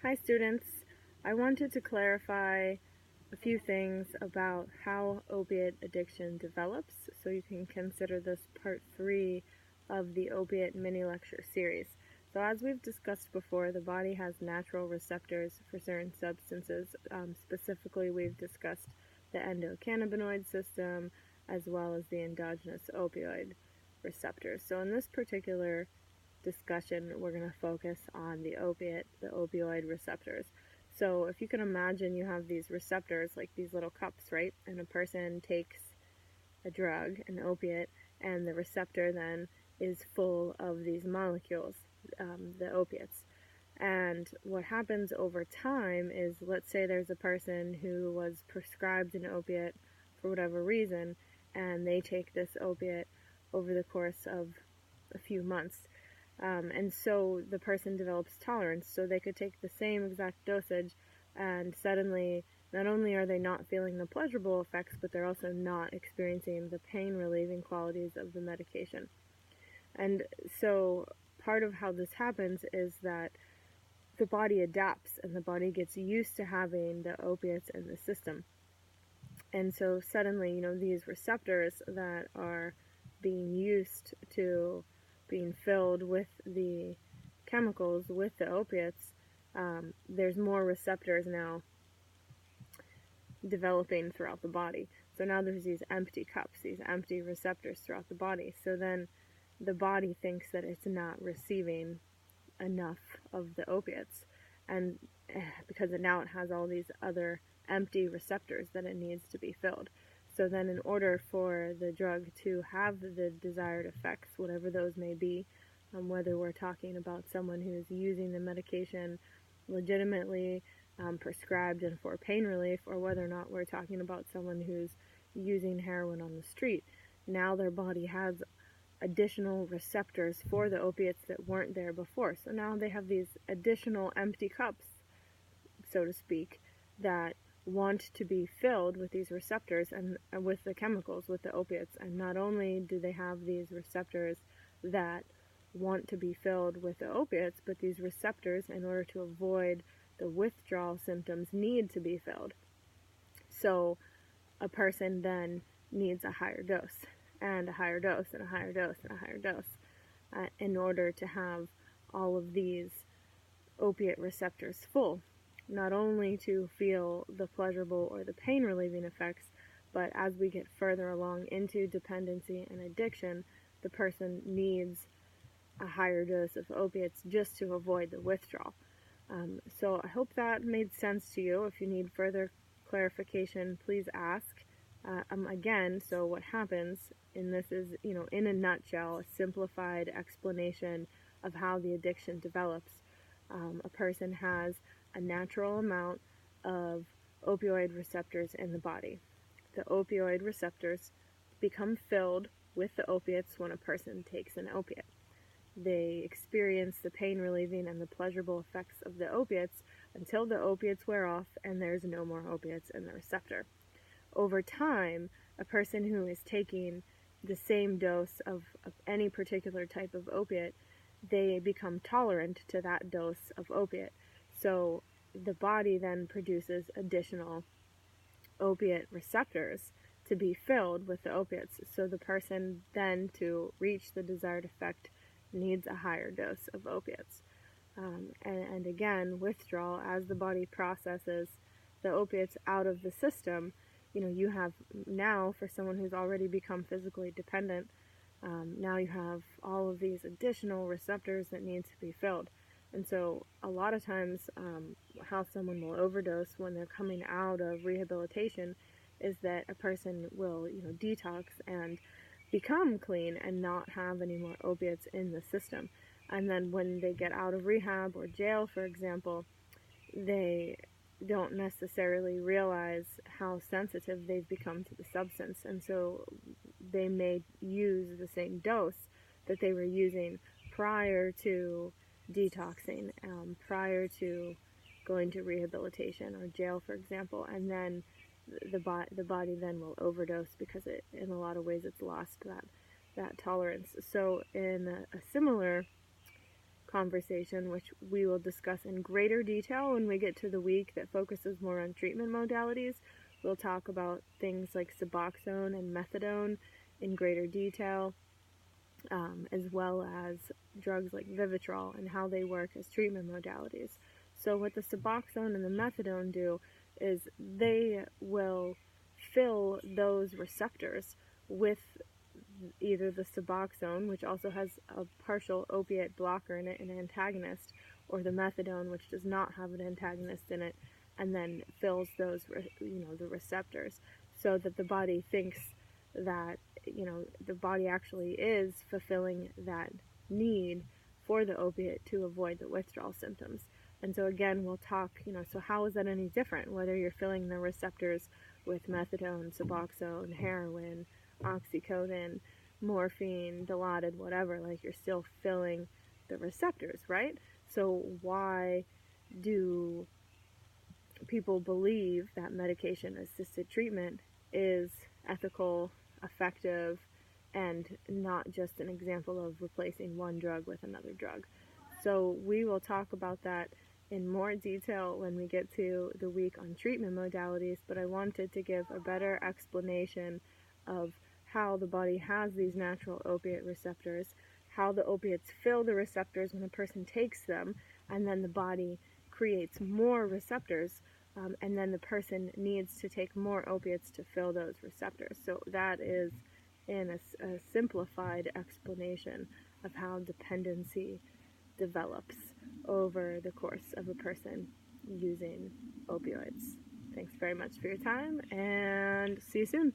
Hi students, I wanted to clarify a few things about how opiate addiction develops, so you can consider this part 3 of the opiate mini lecture series. So as we've discussed before, the body has natural receptors for certain substances. Specifically, we've discussed the endocannabinoid system as well as the endogenous opioid receptors. So in this particular discussion, we're going to focus on the opioid receptors. So if you can imagine, you have these receptors, like these little cups, right? And a person takes a drug, an opiate, and the receptor then is full of these molecules, the opiates. And what happens over time is, let's say there's a person who was prescribed an opiate for whatever reason, and they take this opiate over the course of a few months. And so the person develops tolerance, so they could take the same exact dosage, and suddenly not only are they not feeling the pleasurable effects, but they're also not experiencing the pain-relieving qualities of the medication. And so part of how this happens is that the body adapts, and the body gets used to having the opiates in the system. And so suddenly, these receptors that are being used to being filled with the chemicals, with the opiates, there's more receptors now developing throughout the body. So now there's these empty cups, these empty receptors throughout the body. So then the body thinks that it's not receiving enough of the opiates, and because now it has all these other empty receptors that it needs to be filled. So then in order for the drug to have the desired effects, whatever those may be, whether we're talking about someone who's using the medication legitimately, prescribed and for pain relief, or whether or not we're talking about someone who's using heroin on the street, now their body has additional receptors for the opiates that weren't there before. So now they have these additional empty cups, so to speak, that want to be filled with these receptors and with the chemicals, with the opiates. And not only do they have these receptors that want to be filled with the opiates, but these receptors, in order to avoid the withdrawal symptoms, need to be filled. So a person then needs a higher dose, and a higher dose, and a higher dose, and a higher dose, in order to have all of these opiate receptors full, not only to feel the pleasurable or the pain-relieving effects, but as we get further along into dependency and addiction, the person needs a higher dose of opiates just to avoid the withdrawal. So I hope that made sense to you. If you need further clarification, please ask. Again, so what happens, and this is, in a nutshell, a simplified explanation of how the addiction develops. A person has a natural amount of opioid receptors in the body. The opioid receptors become filled with the opiates when a person takes an opiate. They experience the pain-relieving and the pleasurable effects of the opiates until the opiates wear off and there's no more opiates in the receptor. Over time, a person who is taking the same dose of any particular type of opiate, they become tolerant to that dose of opiate. So the body then produces additional opiate receptors to be filled with the opiates. So the person then, to reach the desired effect, needs a higher dose of opiates. And again, withdrawal, as the body processes the opiates out of the system, you have now, for someone who's already become physically dependent, now you have all of these additional receptors that need to be filled. And so a lot of times, how someone will overdose when they're coming out of rehabilitation is that a person will, detox and become clean and not have any more opiates in the system. And then when they get out of rehab or jail, for example, they don't necessarily realize how sensitive they've become to the substance, and so they may use the same dose that they were using prior to detoxing, prior to going to rehabilitation or jail, for example, and then the body then will overdose because in a lot of ways it's lost that tolerance. So in a similar conversation, which we will discuss in greater detail when we get to the week that focuses more on treatment modalities. We'll talk about things like Suboxone and Methadone in greater detail, as well as drugs like Vivitrol and how they work as treatment modalities. So what the Suboxone and the Methadone do is they will fill those receptors with either the Suboxone, which also has a partial opiate blocker in it, an antagonist, or the Methadone, which does not have an antagonist in it, and then fills those, the receptors, so that the body thinks that, the body actually is fulfilling that need for the opiate to avoid the withdrawal symptoms. And so again, we'll talk, so how is that any different, whether you're filling the receptors with methadone, Suboxone, heroin, oxycodone, morphine, Dilaudid, whatever, like you're still filling the receptors, right? So why do people believe that medication-assisted treatment is ethical, effective, and not just an example of replacing one drug with another drug? So we will talk about that in more detail when we get to the week on treatment modalities, but I wanted to give a better explanation of how the body has these natural opiate receptors, how the opiates fill the receptors when a person takes them, and then the body creates more receptors, and then the person needs to take more opiates to fill those receptors. So that is in a simplified explanation of how dependency develops over the course of a person using opioids. Thanks very much for your time, and see you soon.